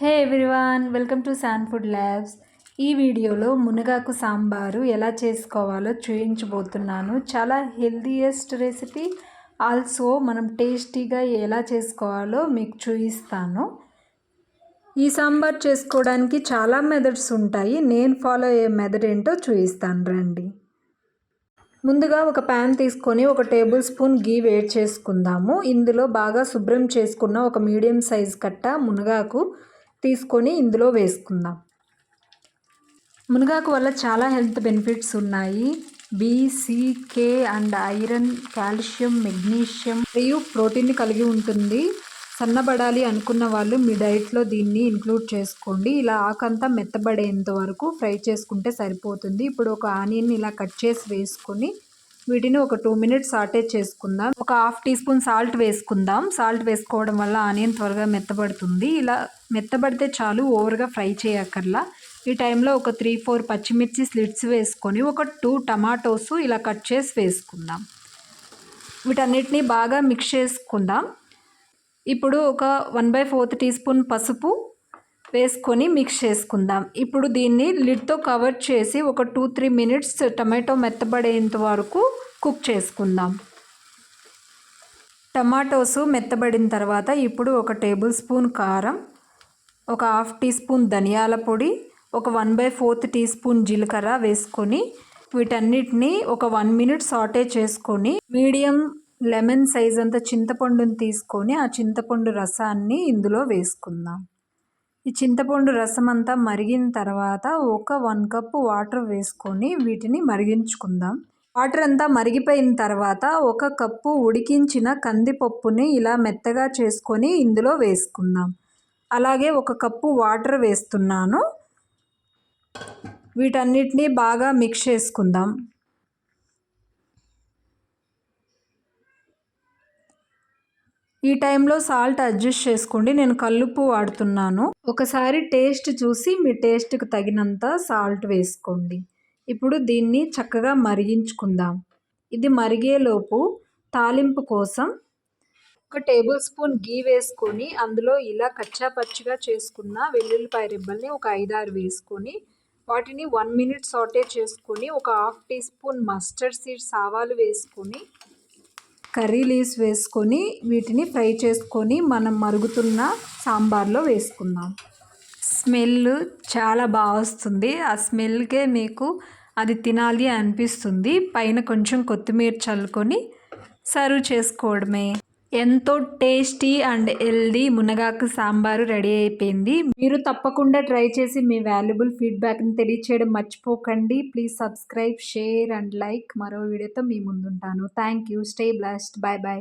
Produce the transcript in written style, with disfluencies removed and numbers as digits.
Hey everyone, welcome to San food labs. ఈ వీడియోలో మునగాకు సాంబారు ఎలా చేసుకోవాలో చూపించబోతున్నాను. చాలా హెల్తీయెస్ట్ రెసిపీ, ఆల్సో మనం టేస్టీగా ఎలా చేసుకోవాలో మీకు చూపిస్తాను. ఈ సాంబార్ చేసుకోవడానికి చాలా మెథడ్స్ ఉంటాయి. నేను ఫాలో అయ్యే మెథడ్ ఏంటో చూపిస్తాను రండి. ముందుగా ఒక ప్యాన్ తీసుకొని 1 టేబుల్ స్పూన్ గీ వేడి చేసుకుందాము. ఇందులో బాగా శుభ్రం చేసుకున్న ఒక మీడియం సైజ్ కట్ట మునగాకు తీసుకొని ఇందులో వేసుకుందాం. మునగాకు వల్ల చాలా హెల్త్ బెనిఫిట్స్ ఉన్నాయి. B, C, K and iron, calcium, magnesium మరియు ప్రోటీన్ని కలిగి ఉంటుంది. సన్నబడాలి అనుకున్న వాళ్ళు మీ డైట్లో దీన్ని ఇంక్లూడ్ చేసుకోండి. ఇలా ఆకంతా మెత్తబడేంత వరకు ఫ్రై చేసుకుంటే సరిపోతుంది. ఇప్పుడు ఒక ఆనియన్ ఇలా కట్ చేసి వేసుకొని వీటిని ఒక 2 మినిట్స్ సాటే చేసుకుందాం. ఒక హాఫ్ టీ స్పూన్ సాల్ట్ వేసుకుందాం. సాల్ట్ వేసుకోవడం వల్ల ఆనియన్ త్వరగా మెత్తబడుతుంది. ఇలా మెత్తబడితే చాలు, ఓవర్గా ఫ్రై చేయక్కర్లా. ఈ టైంలో ఒక 3-4 పచ్చిమిర్చి స్లిట్స్ వేసుకొని ఒక 2 టమాటోస్ ఇలా కట్ చేసి వేసుకుందాం. వీటన్నిటిని బాగా మిక్స్ చేసుకుందాం. ఇప్పుడు ఒక 1/4 టీ స్పూన్ పసుపు వేసుకొని మిక్స్ చేసుకుందాం. ఇప్పుడు దీన్ని లిడ్తో కవర్ చేసి ఒక 2-3 మినిట్స్ టమాటో మెత్తబడేంత వరకు కుక్ చేసుకుందాం. టమాటోస్ మెత్తబడిన తర్వాత ఇప్పుడు ఒక టేబుల్ స్పూన్ కారం, ఒక హాఫ్ టీ స్పూన్ ధనియాల పొడి, ఒక 1/4 టీ స్పూన్ జీలకర్ర వేసుకొని వీటన్నిటిని ఒక 1 మినిట్ సాటే చేసుకొని మీడియం లెమన్ సైజ్ అంత చింతపండుని తీసుకొని ఆ చింతపండు రసాన్ని ఇందులో వేసుకుందాం. ఈ చింతపండు రసం అంతా మరిగిన తర్వాత ఒక 1 కప్పు వాటర్ వేసుకొని వీటిని మరిగించుకుందాం. వాటర్ అంతా మరిగిపోయిన తర్వాత 1 కప్పు ఉడికించిన కందిపప్పుని ఇలా మెత్తగా చేసుకొని ఇందులో వేసుకుందాం. అలాగే 1 కప్పు వాటర్ వేస్తున్నాను. వీటన్నిటిని బాగా మిక్స్ చేసుకుందాం. ఈ టైంలో సాల్ట్ అడ్జస్ట్ చేసుకోండి. నేను కల్లుప్పు వాడుతున్నాను. ఒకసారి టేస్ట్ చూసి మీ టేస్ట్కి తగినంత సాల్ట్ వేసుకోండి. ఇప్పుడు దీన్ని చక్కగా మరిగించుకుందాం. ఇది మరిగేలోపు తాలింపు కోసం 1 టేబుల్ స్పూన్ గీ వేసుకొని అందులో ఇలా కచ్చాపచ్చిగా చేసుకున్న వెల్లుల్లిపాయ రిబ్బల్ని ఒక 5-6 వేసుకొని వాటిని 1 మినిట్ సాటే చేసుకొని ఒక half teaspoon mustard seeds ఆవాలు వేసుకొని కర్రీ లీవ్స్ వేసుకొని వీటిని ఫ్రై చేసుకొని మనం మరుగుతున్న సాంబార్లో వేసుకుందాం. స్మెల్ చాలా బాగా వస్తుంది. ఆ స్మెల్కే మీకు అది తినాలి అనిపిస్తుంది. పైన కొంచెం కొత్తిమీర చల్లుకొని సర్వ్ చేసుకోవడమే. ఎంతో టేస్టీ అండ్ హెల్దీ మునగాకు సాంబారు రెడీ అయిపోయింది. మీరు తప్పకుండా ట్రై చేసి మీ వాల్యుబుల్ ఫీడ్బ్యాక్ని తెలియచేయడం మర్చిపోకండి. Please subscribe, share and like. మరో వీడియోతో మీ ముందుంటాను. Thank you. Stay blessed. Bye by.